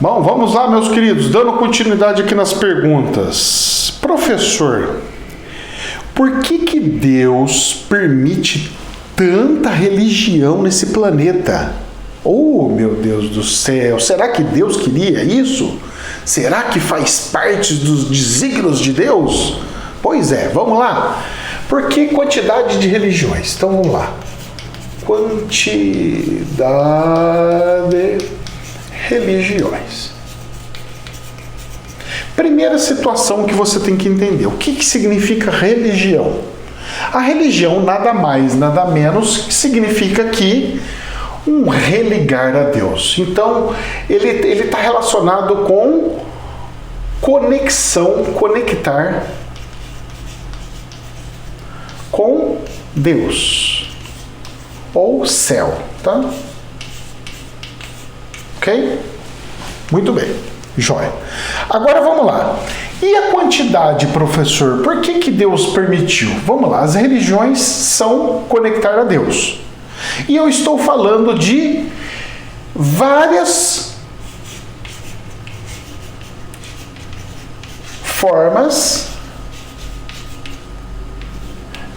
Bom, vamos lá, meus queridos, dando continuidade aqui nas perguntas. Professor, por que Deus permite tanta religião nesse planeta? Oh, meu Deus do céu, será que Deus queria isso? Será que faz parte dos desígnios de Deus? Pois é, vamos lá. Por que quantidade de religiões? Então vamos lá. Quantidade religiões. Primeira situação que você tem que entender. O que significa religião? A religião nada mais, nada menos significa que um religar a Deus. Então, ele está relacionado com conexão, conectar com Deus ou céu, tá? Ok? Muito bem, jóia. Agora vamos lá. E a quantidade, professor? Por que Deus permitiu? Vamos lá, as religiões são conectar a Deus. E eu estou falando de várias formas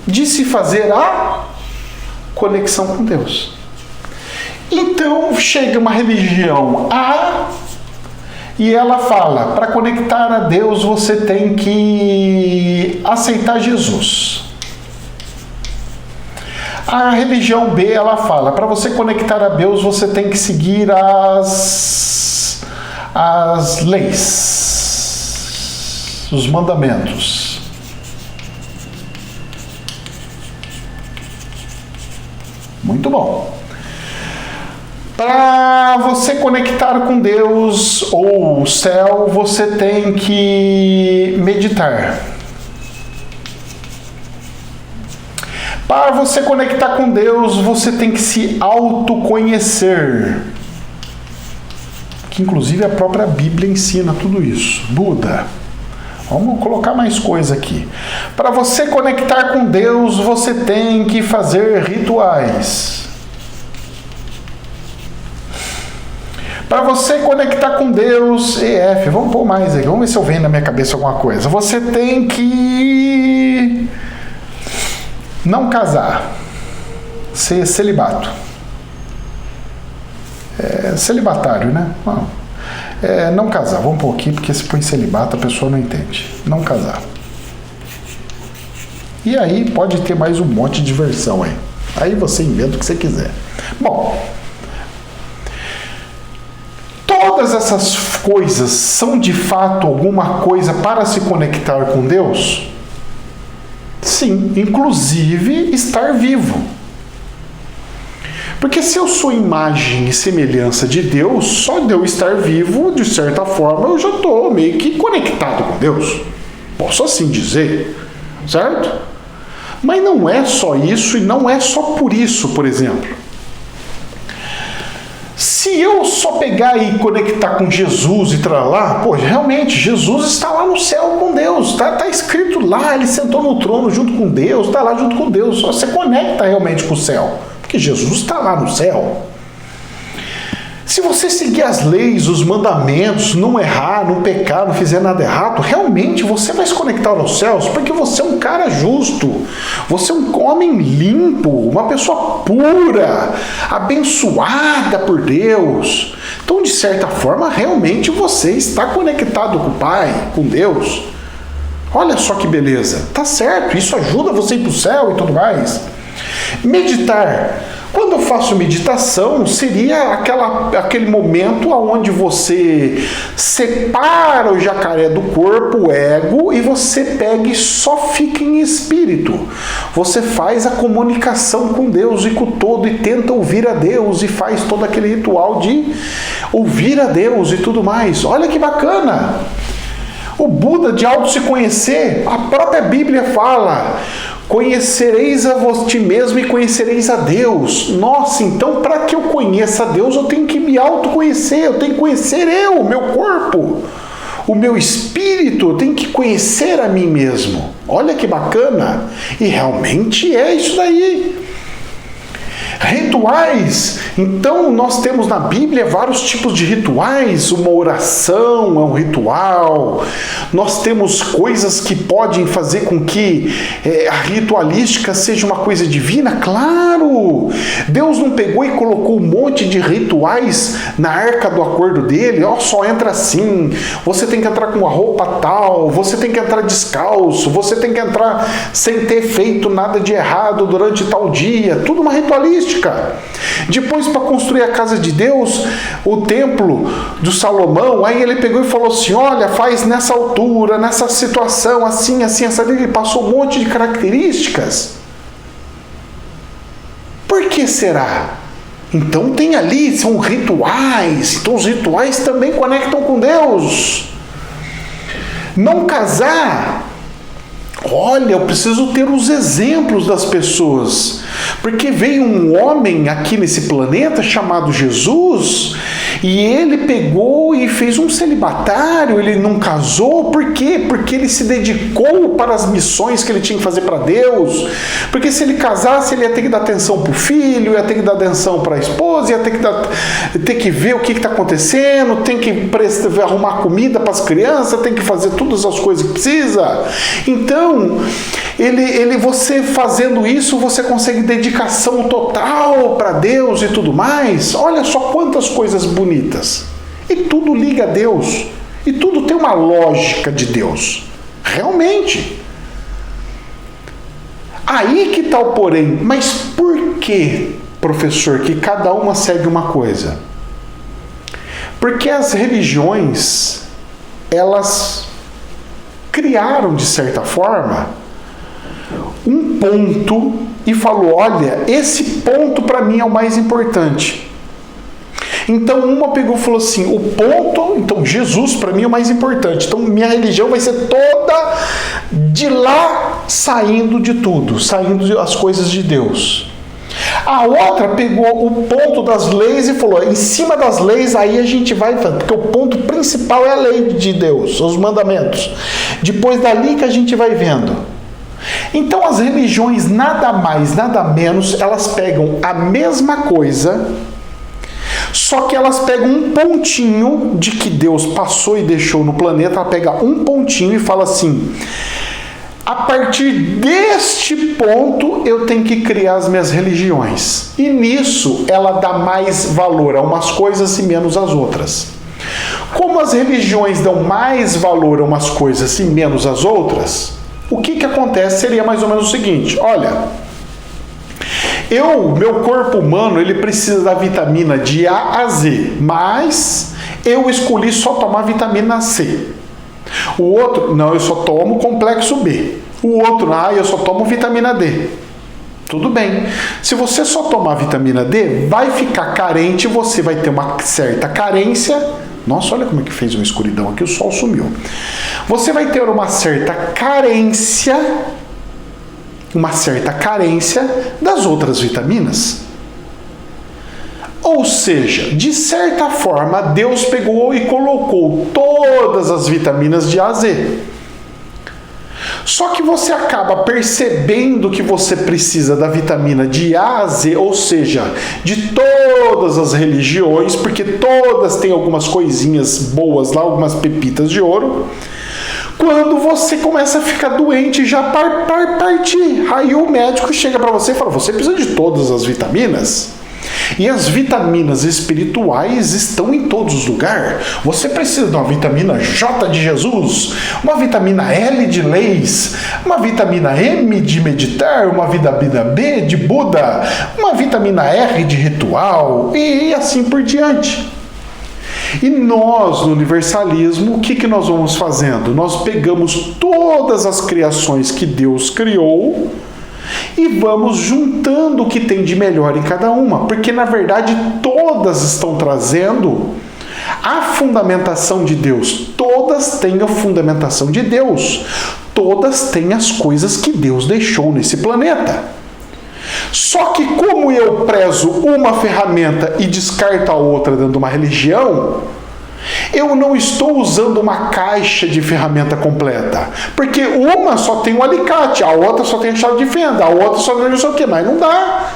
de se fazer a conexão com Deus. Então chega uma religião A e ela fala: para conectar a Deus você tem que aceitar Jesus. A religião B ela fala: para você conectar a Deus você tem que seguir as leis, os mandamentos. Muito bom. Para você conectar com Deus ou o céu, você tem que meditar. Para você conectar com Deus, você tem que se autoconhecer. Que inclusive a própria Bíblia ensina tudo isso. Buda. Vamos colocar mais coisa aqui. Para você conectar com Deus, você tem que fazer rituais. Para você conectar com Deus, EF, vamos pôr mais aí, vamos ver se eu venho na minha cabeça alguma coisa. Você tem que não casar, ser celibato. Celibatário, né? Não casar, vamos pôr aqui, porque se põe celibato a pessoa não entende. Não casar. E aí pode ter mais um monte de versão aí. Aí você inventa o que você quiser. Bom, todas essas coisas são de fato alguma coisa para se conectar com Deus? Sim, inclusive estar vivo. Porque se eu sou imagem e semelhança de Deus, só de eu estar vivo, de certa forma, eu já estou meio que conectado com Deus. Posso assim dizer, certo? Mas não é só isso e não é só por isso, por exemplo. Se eu só pegar e conectar com Jesus e lá, pô, realmente, Jesus está lá no céu com Deus, tá escrito lá, ele sentou no trono junto com Deus, está lá junto com Deus, só você conecta realmente com o céu, porque Jesus está lá no céu. Se você seguir as leis, os mandamentos, não errar, não pecar, não fizer nada errado, realmente você vai se conectar aos céus, porque você é um cara justo, você é um homem limpo, uma pessoa pura, abençoada por Deus. Então, de certa forma, realmente você está conectado com o Pai, com Deus. Olha só que beleza, tá certo, isso ajuda você a ir para o céu e tudo mais. Meditar. Quando eu faço meditação, seria aquele momento onde você separa o jacaré do corpo, o ego, e você pega e só fica em espírito. Você faz a comunicação com Deus e com o todo e tenta ouvir a Deus e faz todo aquele ritual de ouvir a Deus e tudo mais. Olha que bacana! O Buda, de auto se conhecer, a própria Bíblia fala: conhecereis a ti mesmo e conhecereis a Deus. Nossa, então para que eu conheça a Deus, eu tenho que me autoconhecer, eu tenho que conhecer o meu corpo, o meu espírito, eu tenho que conhecer a mim mesmo. Olha que bacana! E realmente é isso daí. Rituais, então nós temos na Bíblia vários tipos de rituais. Uma oração é um ritual. Nós temos coisas que podem fazer com que a ritualística seja uma coisa divina. Claro, Deus não pegou e colocou um monte de rituais na arca do acordo dele. Só entra assim, você tem que entrar com uma roupa tal, você tem que entrar descalço, você tem que entrar sem ter feito nada de errado durante tal dia. Tudo uma ritualística. Depois, para construir a casa de Deus, o templo do Salomão, aí ele pegou e falou assim: olha, faz nessa altura, nessa situação, assim, assim, assim. Ele passou um monte de características. Por que será? Então tem ali, são rituais. Então os rituais também conectam com Deus. Não casar. Olha, eu preciso ter os exemplos das pessoas. Porque veio um homem aqui nesse planeta chamado Jesus, e ele pegou e fez um celibatário, ele não casou. Por quê? Porque ele se dedicou para as missões que ele tinha que fazer para Deus. Porque se ele casasse, ele ia ter que dar atenção para o filho, ia ter que dar atenção para a esposa, ia ter que ver o que está acontecendo, tem que arrumar comida para as crianças, tem que fazer todas as coisas que precisa. Então, você fazendo isso, você consegue dedicação total para Deus e tudo mais. Olha só quantas coisas bonitas. E tudo liga a Deus. E tudo tem uma lógica de Deus. Realmente. Aí que está o porém. Mas por que, professor, que cada uma segue uma coisa? Porque as religiões, elas criaram, de certa forma, um ponto e falou: olha, esse ponto para mim é o mais importante. Então uma pegou e falou assim: o ponto, então Jesus para mim é o mais importante. Então minha religião vai ser toda de lá, saindo de tudo, saindo das coisas de Deus. A outra pegou o ponto das leis e falou: em cima das leis aí a gente vai, porque o ponto principal é a lei de Deus, os mandamentos. Depois dali que a gente vai vendo. Então as religiões, nada mais, nada menos, elas pegam a mesma coisa, só que elas pegam um pontinho de que Deus passou e deixou no planeta. Ela pega um pontinho e fala assim: a partir deste ponto eu tenho que criar as minhas religiões. E nisso ela dá mais valor a umas coisas e menos às outras. Como as religiões dão mais valor a umas coisas e menos às outras, o que acontece seria mais ou menos o seguinte: olha, meu corpo humano, ele precisa da vitamina de A a Z, mas eu escolhi só tomar vitamina C. O outro, não, eu só tomo complexo B. O outro, eu só tomo vitamina D. Tudo bem. Se você só tomar vitamina D, vai ficar carente, você vai ter uma certa carência. Nossa, olha como é que fez uma escuridão aqui, o sol sumiu. Você vai ter uma certa carência das outras vitaminas. Ou seja, de certa forma, Deus pegou e colocou todas as vitaminas de A a Z. Só que você acaba percebendo que você precisa da vitamina de A a Z, ou seja, de todas as religiões, porque todas têm algumas coisinhas boas lá, algumas pepitas de ouro. Quando você começa a ficar doente, já partir. Aí o médico chega para você e fala: você precisa de todas as vitaminas. E as vitaminas espirituais estão em todos os lugares. Você precisa de uma vitamina J de Jesus, uma vitamina L de leis, uma vitamina M de meditar, uma vitamina B de Buda, uma vitamina R de ritual e assim por diante. E nós, no universalismo, o que nós vamos fazendo? Nós pegamos todas as criações que Deus criou e vamos juntando o que tem de melhor em cada uma, porque na verdade todas estão trazendo a fundamentação de Deus. Todas têm a fundamentação de Deus. Todas têm as coisas que Deus deixou nesse planeta. Só que como eu prezo uma ferramenta e descarto a outra dentro de uma religião, eu não estou usando uma caixa de ferramenta completa. Porque uma só tem um alicate, a outra só tem a chave de fenda, a outra só tem não sei o que, mas não dá.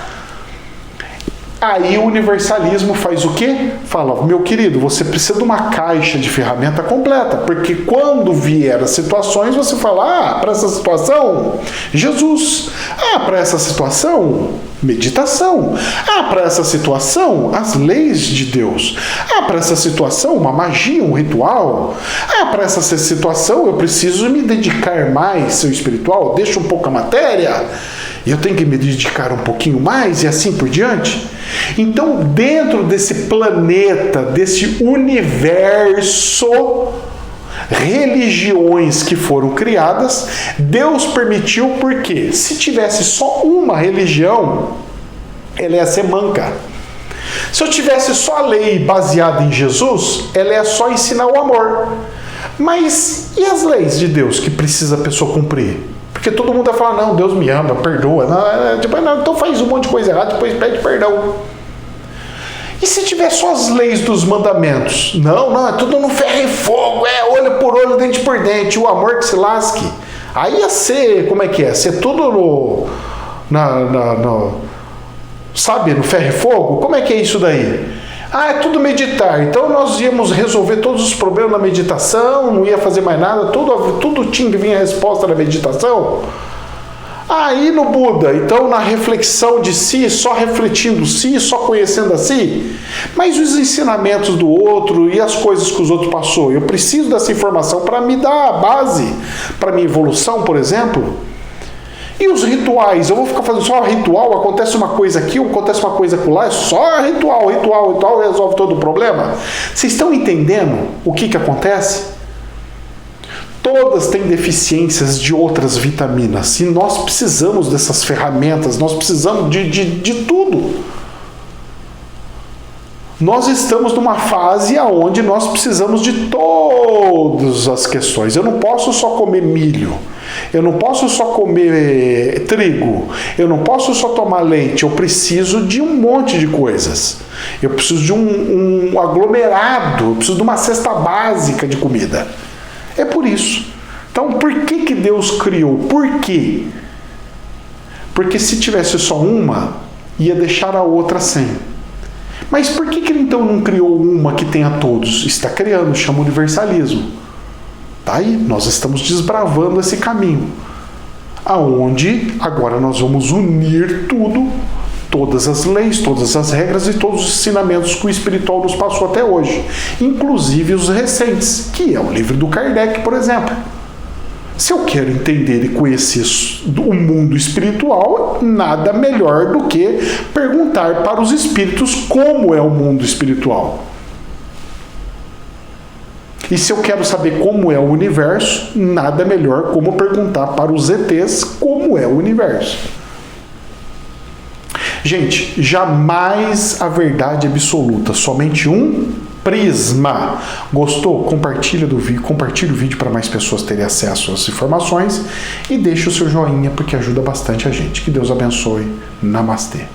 Aí o universalismo faz o quê? Fala, meu querido, você precisa de uma caixa de ferramenta completa, porque quando vier as situações, você fala, para essa situação, Jesus. Para essa situação, meditação. Para essa situação, as leis de Deus. Para essa situação, uma magia, um ritual. Para essa situação, eu preciso me dedicar mais, seu espiritual, deixa um pouco a matéria, e eu tenho que me dedicar um pouquinho mais, e assim por diante. Então, dentro desse planeta, desse universo, religiões que foram criadas, Deus permitiu, porque se tivesse só uma religião, ela ia ser manca. Se eu tivesse só a lei baseada em Jesus, ela ia só ensinar o amor. Mas e as leis de Deus que precisa a pessoa cumprir? Porque todo mundo vai falar, não, Deus me ama, perdoa. Não, então faz um monte de coisa errada, depois pede perdão. E se tiver só as leis dos mandamentos? Não, é tudo no ferro e fogo, olho por olho, dente por dente, o amor que se lasque. Aí ia ser, como é que é? Ser tudo sabe, no ferro e fogo? Como é que é isso daí? É tudo meditar. Então nós íamos resolver todos os problemas na meditação, não ia fazer mais nada, tudo tinha que vir a resposta na meditação. Aí no Buda, então na reflexão de si, só refletindo si, só conhecendo a si. Mas os ensinamentos do outro e as coisas que os outros passou, eu preciso dessa informação para me dar a base para minha evolução, por exemplo. E os rituais? Eu vou ficar fazendo só ritual, acontece uma coisa aqui, acontece uma coisa acolá, é só ritual resolve todo o problema? Vocês estão entendendo o que acontece? Todas têm deficiências de outras vitaminas e nós precisamos dessas ferramentas, nós precisamos de tudo. Nós estamos numa fase onde nós precisamos de todas as questões. Eu não posso só comer milho, eu não posso só comer trigo, eu não posso só tomar leite, eu preciso de um monte de coisas. Eu preciso de um aglomerado, eu preciso de uma cesta básica de comida. É por isso. Então, por que Deus criou? Por quê? Porque se tivesse só uma, ia deixar a outra sem. Mas por que ele então não criou uma que tenha todos? Está criando, chama universalismo. Tá aí, nós estamos desbravando esse caminho. Aonde agora nós vamos unir tudo, todas as leis, todas as regras e todos os ensinamentos que o espiritual nos passou até hoje. Inclusive os recentes, que é o livro do Kardec, por exemplo. Se eu quero entender e conhecer o mundo espiritual, nada melhor do que perguntar para os espíritos como é o mundo espiritual. E se eu quero saber como é o universo, nada melhor como perguntar para os ETs como é o universo. Gente, jamais a verdade absoluta, somente um prisma. Gostou? Compartilha o vídeo para mais pessoas terem acesso às informações e deixe o seu joinha porque ajuda bastante a gente. Que Deus abençoe. Namastê.